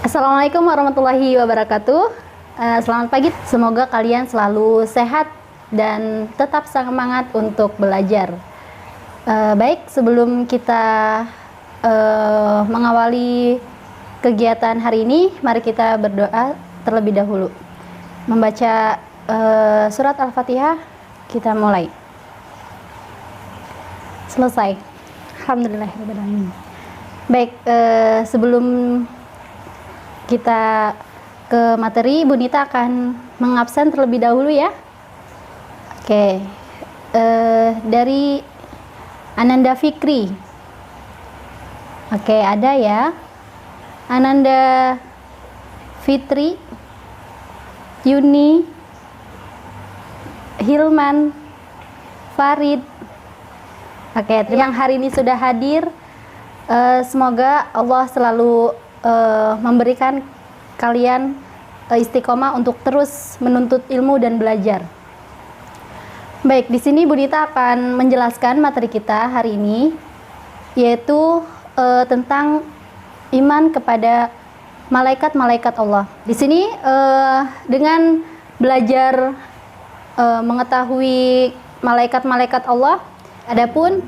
Assalamualaikum warahmatullahi wabarakatuh. Selamat pagi, semoga kalian selalu sehat dan tetap semangat untuk belajar. Baik, sebelum kita mengawali kegiatan hari ini, mari kita berdoa terlebih dahulu. Membaca surat Al-Fatihah, kita mulai. Selesai. Alhamdulillahirrahmanirrahim. Baik, sebelum kita ke materi, Bu Nita akan mengabsen terlebih dahulu ya. Oke, dari Ananda Fikri. Oke, ada ya. Ananda Fitri, Yuni, Hilman, Farid. Oke, terima kasih yang hari ini sudah hadir. Semoga Allah selalu memberikan kalian istiqomah untuk terus menuntut ilmu dan belajar. Baik, di sini Bu Nita akan menjelaskan materi kita hari ini, yaitu tentang iman kepada malaikat-malaikat Allah. Di sini dengan belajar mengetahui malaikat-malaikat Allah, adapun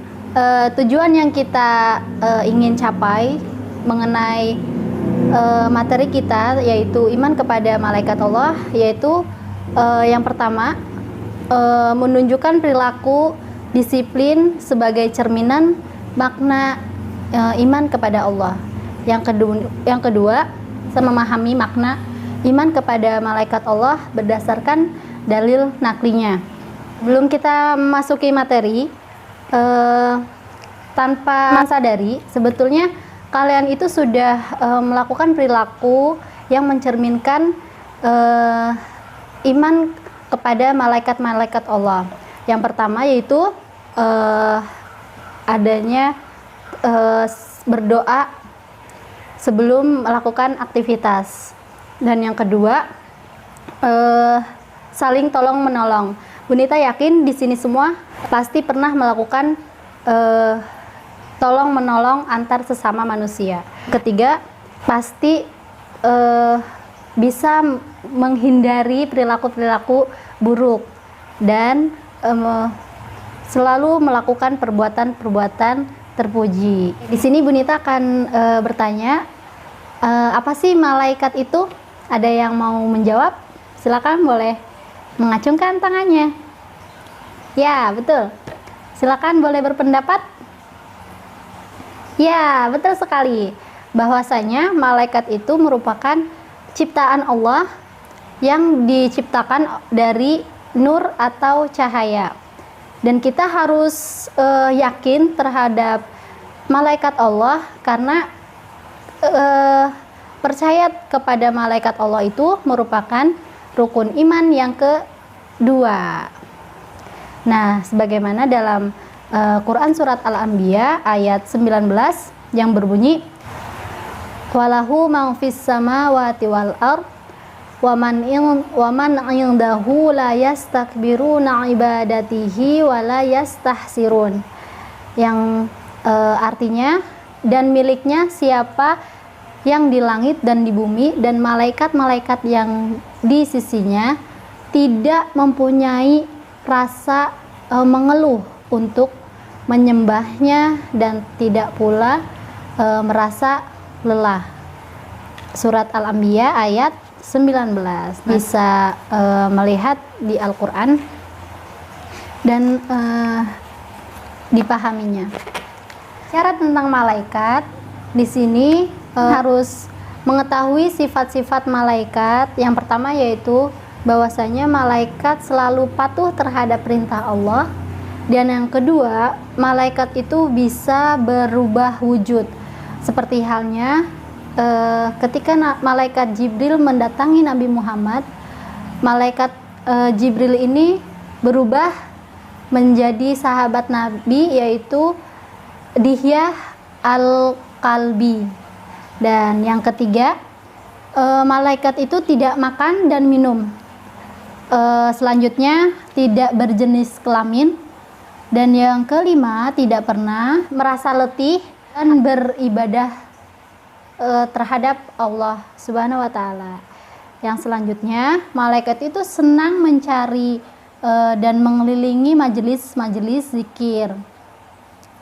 tujuan yang kita ingin capai mengenai materi kita, yaitu iman kepada malaikat Allah, yaitu yang pertama menunjukkan perilaku disiplin sebagai cerminan makna iman kepada Allah. Yang kedua memahami makna iman kepada malaikat Allah berdasarkan dalil naklinya. Belum kita masuki materi, tanpa sadari sebetulnya kalian itu sudah melakukan perilaku yang mencerminkan iman kepada malaikat-malaikat Allah. Yang pertama yaitu adanya berdoa sebelum melakukan aktivitas. Dan yang kedua saling tolong menolong. Bu Nita yakin di sini semua pasti pernah melakukan tolong menolong antar sesama manusia. Ketiga, pasti bisa menghindari perilaku-perilaku buruk dan selalu melakukan perbuatan-perbuatan terpuji. Di sini Bu Nita akan bertanya, apa sih malaikat itu? Ada yang mau menjawab? Silakan, boleh mengacungkan tangannya. Ya, betul. Silakan, boleh berpendapat. Ya, betul sekali. Bahwasanya malaikat itu merupakan ciptaan Allah yang diciptakan dari nur atau cahaya. Dan kita harus yakin terhadap malaikat Allah karena percaya kepada malaikat Allah itu merupakan rukun iman yang kedua. Nah, sebagaimana dalam Quran surat Al-Anbiya ayat 19 yang berbunyi, walahu man fis samawati wal ard wa man indahu la yastakbiruna ibadatihi wa la yastahsirun, yang artinya, dan miliknya siapa yang di langit dan di bumi dan malaikat-malaikat yang di sisinya tidak mempunyai rasa mengeluh untuk menyembahnya dan tidak pula merasa lelah. Surat Al-Anbiya ayat 19. Bisa melihat di Al-Quran dan dipahaminya. Syarat tentang malaikat di sini harus mengetahui sifat-sifat malaikat. Yang pertama yaitu bahwasanya malaikat selalu patuh terhadap perintah Allah. Dan yang kedua, malaikat itu bisa berubah wujud. Seperti halnya ketika malaikat Jibril mendatangi Nabi Muhammad, malaikat Jibril ini berubah menjadi sahabat Nabi, yaitu Dihyah Al-Kalbi. Dan yang ketiga, malaikat itu tidak makan dan minum. Selanjutnya, tidak berjenis kelamin. Dan yang kelima, tidak pernah merasa letih dan beribadah terhadap Allah Subhanahu wa taala. Yang selanjutnya, malaikat itu senang mencari dan mengelilingi majelis-majelis zikir.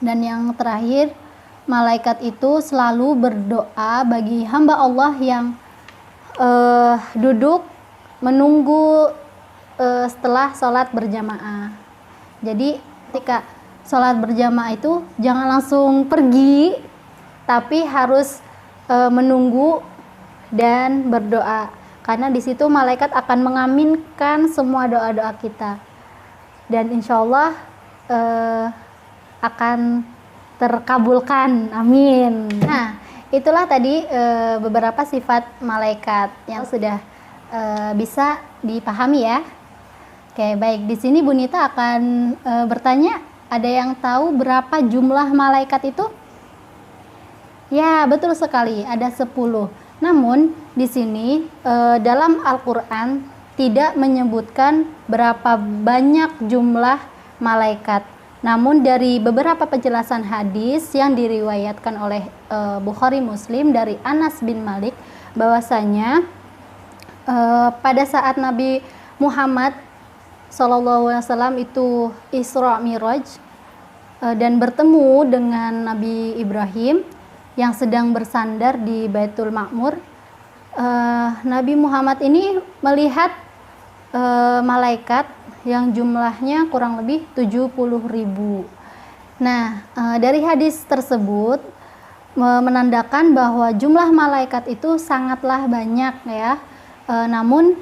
Dan yang terakhir, malaikat itu selalu berdoa bagi hamba Allah yang duduk menunggu setelah sholat berjamaah. Jadi ketika sholat berjamaah itu jangan langsung pergi, tapi harus menunggu dan berdoa, karena di situ malaikat akan mengaminkan semua doa-doa kita, dan insya Allah akan terkabulkan, amin. Nah, itulah tadi beberapa sifat malaikat yang sudah bisa dipahami ya. Oke, baik. Di sini Bu Nita akan bertanya, ada yang tahu berapa jumlah malaikat itu? Ya, betul sekali, ada 10. Namun di sini dalam Al-Qur'an tidak menyebutkan berapa banyak jumlah malaikat. Namun dari beberapa penjelasan hadis yang diriwayatkan oleh Bukhari Muslim dari Anas bin Malik, bahwasanya pada saat Nabi Muhammad SAW itu Isra Miraj dan bertemu dengan Nabi Ibrahim yang sedang bersandar di Baitul Ma'mur, Nabi Muhammad ini melihat malaikat yang jumlahnya kurang lebih 70.000. Nah, dari hadis tersebut menandakan bahwa jumlah malaikat itu sangatlah banyak ya. Namun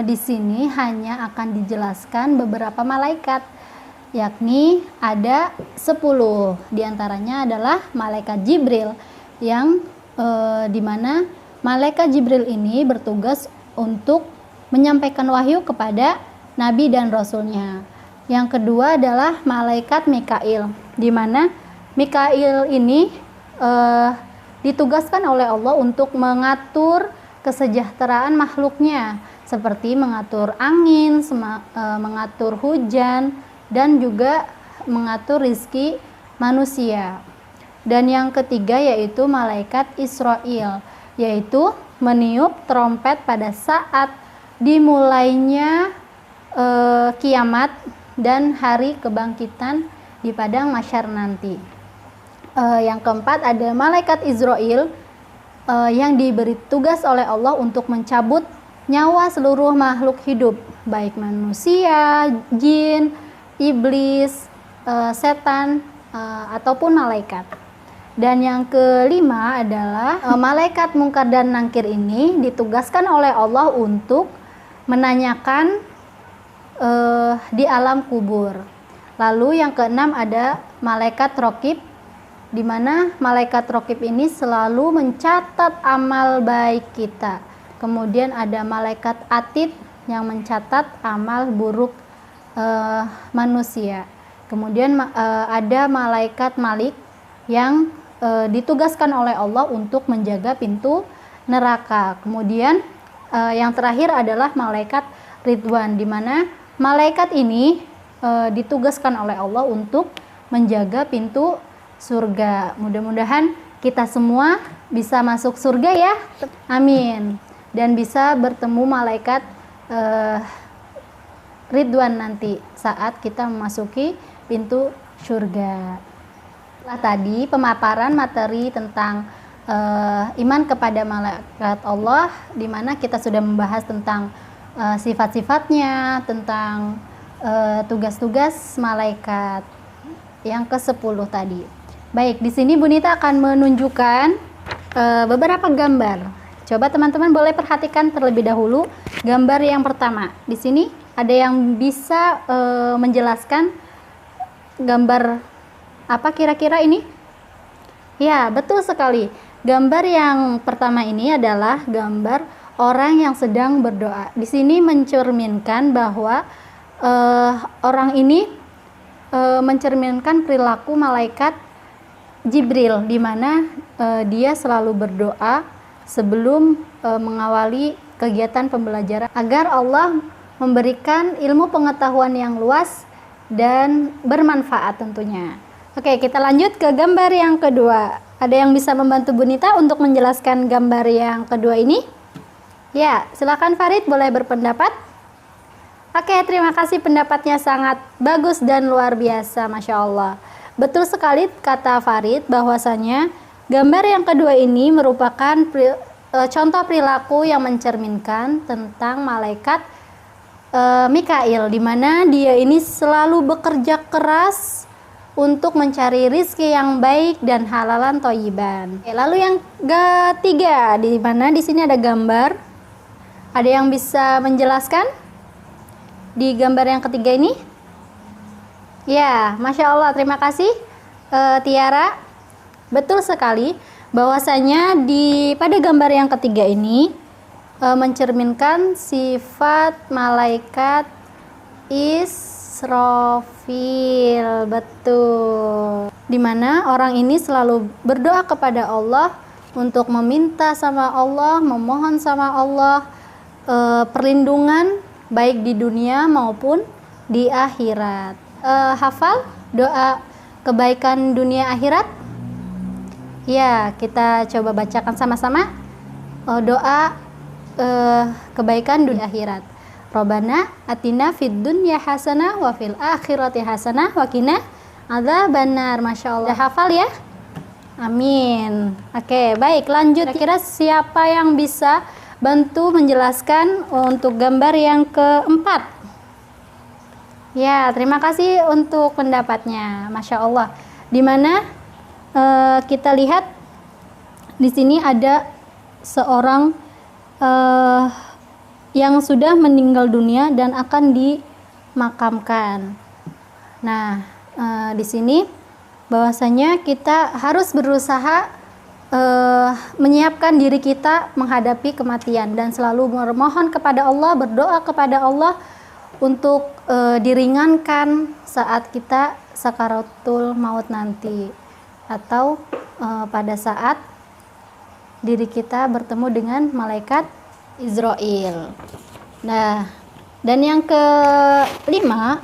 di sini hanya akan dijelaskan beberapa malaikat, yakni ada 10. Di antaranya adalah malaikat Jibril yang dimana malaikat Jibril ini bertugas untuk menyampaikan wahyu kepada Nabi dan Rasulnya. Yang kedua adalah malaikat Mikail, di mana Mikail ini ditugaskan oleh Allah untuk mengatur kesejahteraan makhluknya, seperti mengatur angin, mengatur hujan, dan juga mengatur rizki manusia. Dan yang ketiga yaitu malaikat Israil, yaitu meniup trompet pada saat dimulainya kiamat dan hari kebangkitan di padang mahsyar nanti. Yang keempat ada malaikat Israil yang diberi tugas oleh Allah untuk mencabut nyawa seluruh makhluk hidup, baik manusia, jin, iblis, setan, ataupun malaikat. Dan yang kelima adalah malaikat Mungkar dan Nangkir ini ditugaskan oleh Allah untuk menanyakan di alam kubur. Lalu yang keenam ada malaikat Raqib, di mana malaikat Raqib ini selalu mencatat amal baik kita. Kemudian ada malaikat Atid yang mencatat amal buruk manusia. Kemudian ada malaikat Malik yang ditugaskan oleh Allah untuk menjaga pintu neraka. Kemudian yang terakhir adalah malaikat Ridwan, di mana malaikat ini ditugaskan oleh Allah untuk menjaga pintu surga. Mudah-mudahan kita semua bisa masuk surga ya, amin, dan bisa bertemu malaikat Ridwan nanti saat kita memasuki pintu surga. Setelah tadi pemaparan materi tentang iman kepada malaikat Allah, di mana kita sudah membahas tentang sifat-sifatnya, tentang tugas-tugas malaikat yang ke-10 tadi. Baik, di sini Bu Nita akan menunjukkan beberapa gambar. Coba teman-teman boleh perhatikan terlebih dahulu gambar yang pertama. Di sini ada yang bisa menjelaskan gambar apa kira-kira ini? Ya, betul sekali. Gambar yang pertama ini adalah gambar orang yang sedang berdoa. Di sini mencerminkan bahwa orang ini mencerminkan perilaku malaikat Jibril, di mana dia selalu berdoa sebelum mengawali kegiatan pembelajaran agar Allah memberikan ilmu pengetahuan yang luas dan bermanfaat tentunya. Oke, kita lanjut ke gambar yang kedua. Ada yang bisa membantu Bunita untuk menjelaskan gambar yang kedua ini? Ya, silakan Farid, boleh berpendapat. Oke, terima kasih, pendapatnya sangat bagus dan luar biasa, Masya Allah. Betul sekali kata Farid bahwasanya gambar yang kedua ini merupakan contoh perilaku yang mencerminkan tentang malaikat Mikail, di mana dia ini selalu bekerja keras untuk mencari rizki yang baik dan halalan thayyiban. Lalu yang ketiga, di mana di sini ada gambar. Ada yang bisa menjelaskan di gambar yang ketiga ini? Ya, Masya Allah, terima kasih Tiara. Betul sekali bahwasanya pada gambar yang ketiga ini mencerminkan sifat malaikat Israfil. Betul. Dimana orang ini selalu berdoa kepada Allah untuk meminta sama Allah, memohon sama Allah perlindungan baik di dunia maupun di akhirat. Hafal doa kebaikan dunia akhirat? Ya, kita coba bacakan sama-sama doa kebaikan dunia akhirat. Robbana atina fid dunya hasanah wa fil akhirati hasanah wa qina adzabannar. Masya Allah. Udah hafal ya? Amin. Oke, baik, lanjut. Kira-kira siapa yang bisa bantu menjelaskan untuk gambar yang keempat? Ya, terima kasih untuk pendapatnya. Masya Allah. Dimana kita lihat di sini ada seorang yang sudah meninggal dunia dan akan dimakamkan. Nah, di sini bahwasanya kita harus berusaha menyiapkan diri kita menghadapi kematian dan selalu memohon kepada Allah, berdoa kepada Allah untuk diringankan saat kita sakaratul maut nanti, atau pada saat diri kita bertemu dengan malaikat Israel. Nah, dan yang kelima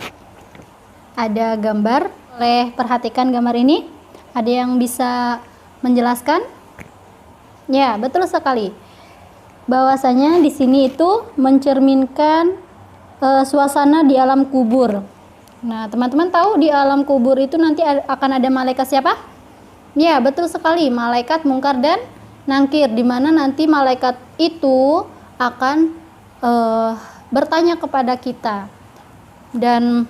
ada gambar. Boleh perhatikan gambar ini. Ada yang bisa menjelaskan? Ya, betul sekali. Bahwasanya di sini itu mencerminkan suasana di alam kubur. Nah, teman-teman tahu di alam kubur itu nanti akan ada malaikat siapa? Ya, betul sekali, malaikat Mungkar dan Nangkir, di mana nanti malaikat itu akan bertanya kepada kita. Dan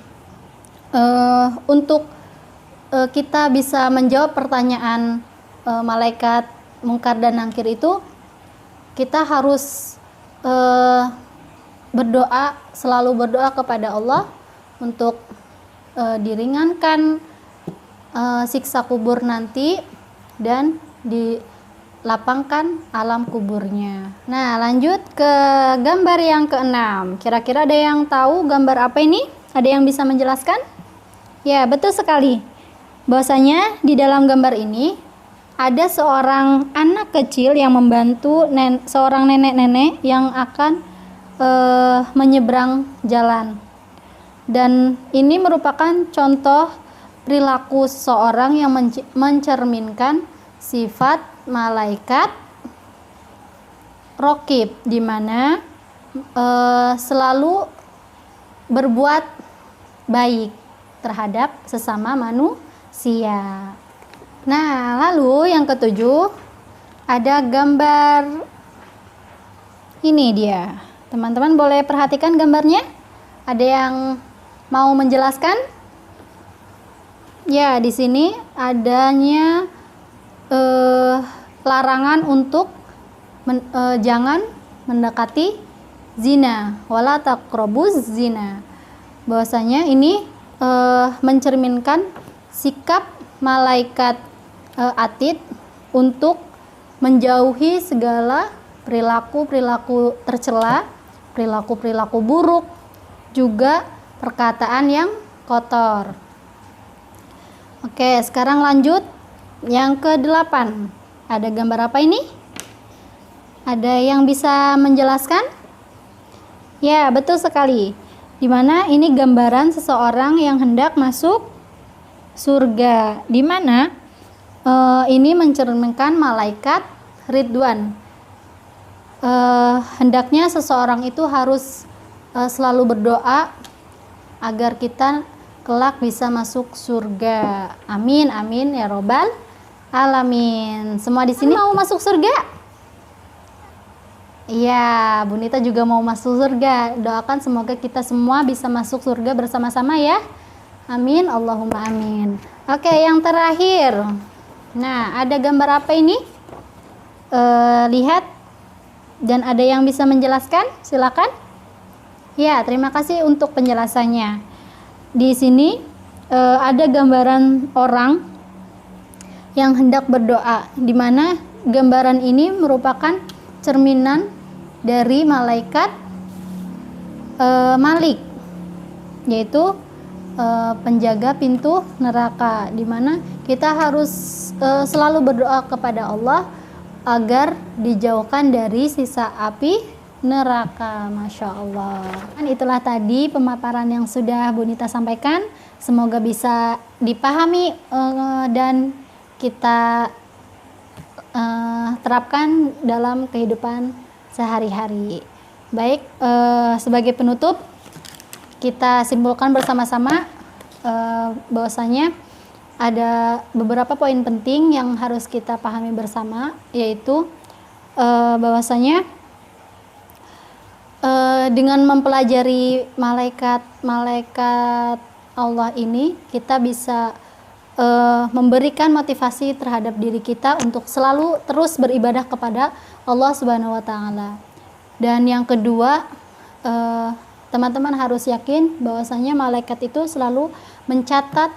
untuk kita bisa menjawab pertanyaan malaikat Mungkar dan Nangkir itu, kita harus berdoa, selalu berdoa kepada Allah untuk diringankan siksa kubur nanti dan dilapangkan alam kuburnya. Nah, lanjut ke gambar yang keenam. Kira-kira ada yang tahu gambar apa ini? Ada yang bisa menjelaskan? Ya, betul sekali. Bahwasanya di dalam gambar ini ada seorang anak kecil yang membantu seorang nenek-nenek yang akan menyeberang jalan. Dan ini merupakan contoh perilaku seseorang yang mencerminkan sifat malaikat Raqib, di mana selalu berbuat baik terhadap sesama manusia. Nah, lalu yang ketujuh ada gambar ini dia. Teman-teman boleh perhatikan gambarnya. Ada yang mau menjelaskan? Ya, di sini adanya larangan untuk jangan mendekati zina, wala taqrabuz zina. Bahwasanya ini mencerminkan sikap malaikat Atid untuk menjauhi segala perilaku-perilaku tercela, perilaku-perilaku buruk, juga perkataan yang kotor. Oke, sekarang lanjut yang ke-8. Ada gambar apa ini? Ada yang bisa menjelaskan? Ya, betul sekali. Dimana ini gambaran seseorang yang hendak masuk surga. Dimana Ini mencerminkan malaikat Ridwan. Hendaknya seseorang itu harus selalu berdoa agar kita kelak bisa masuk surga. Amin, amin ya robbal alamin. Semua di sini mau masuk surga? Iya, Bunita juga mau masuk surga. Doakan semoga kita semua bisa masuk surga bersama-sama ya. Amin, Allahumma amin. Oke, yang terakhir. Nah, ada gambar apa ini? Lihat. Dan ada yang bisa menjelaskan? Silakan. Ya, terima kasih untuk penjelasannya. Di sini ada gambaran orang yang hendak berdoa, di mana gambaran ini merupakan cerminan dari malaikat Malik, yaitu penjaga pintu neraka, di mana kita harus selalu berdoa kepada Allah agar dijauhkan dari sisa api neraka. Masya Allah. Dan itulah tadi pemaparan yang sudah Bunita sampaikan. Semoga bisa dipahami dan kita terapkan dalam kehidupan sehari-hari. Baik, sebagai penutup kita simpulkan bersama-sama bahwasanya ada beberapa poin penting yang harus kita pahami bersama, yaitu bahwasanya dengan mempelajari malaikat Allah ini, kita bisa memberikan motivasi terhadap diri kita untuk selalu terus beribadah kepada Allah Subhanahu wa Ta'ala. Dan yang kedua, teman-teman harus yakin bahwasanya malaikat itu selalu mencatat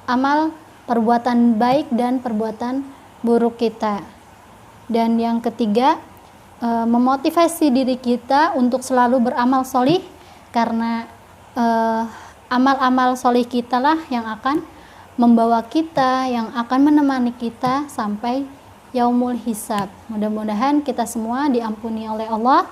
amal perbuatan baik dan perbuatan buruk kita. Dan yang ketiga, memotivasi diri kita untuk selalu beramal solih, karena amal-amal solih kita lah yang akan membawa kita, yang akan menemani kita sampai yaumul hisab. Mudah-mudahan kita semua diampuni oleh Allah.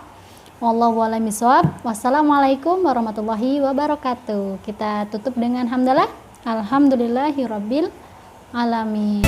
Wallahu a'lam bishawab. Wassalamualaikum warahmatullahi wabarakatuh. Kita tutup dengan hamdalah. Alhamdulillahirabbil alamin.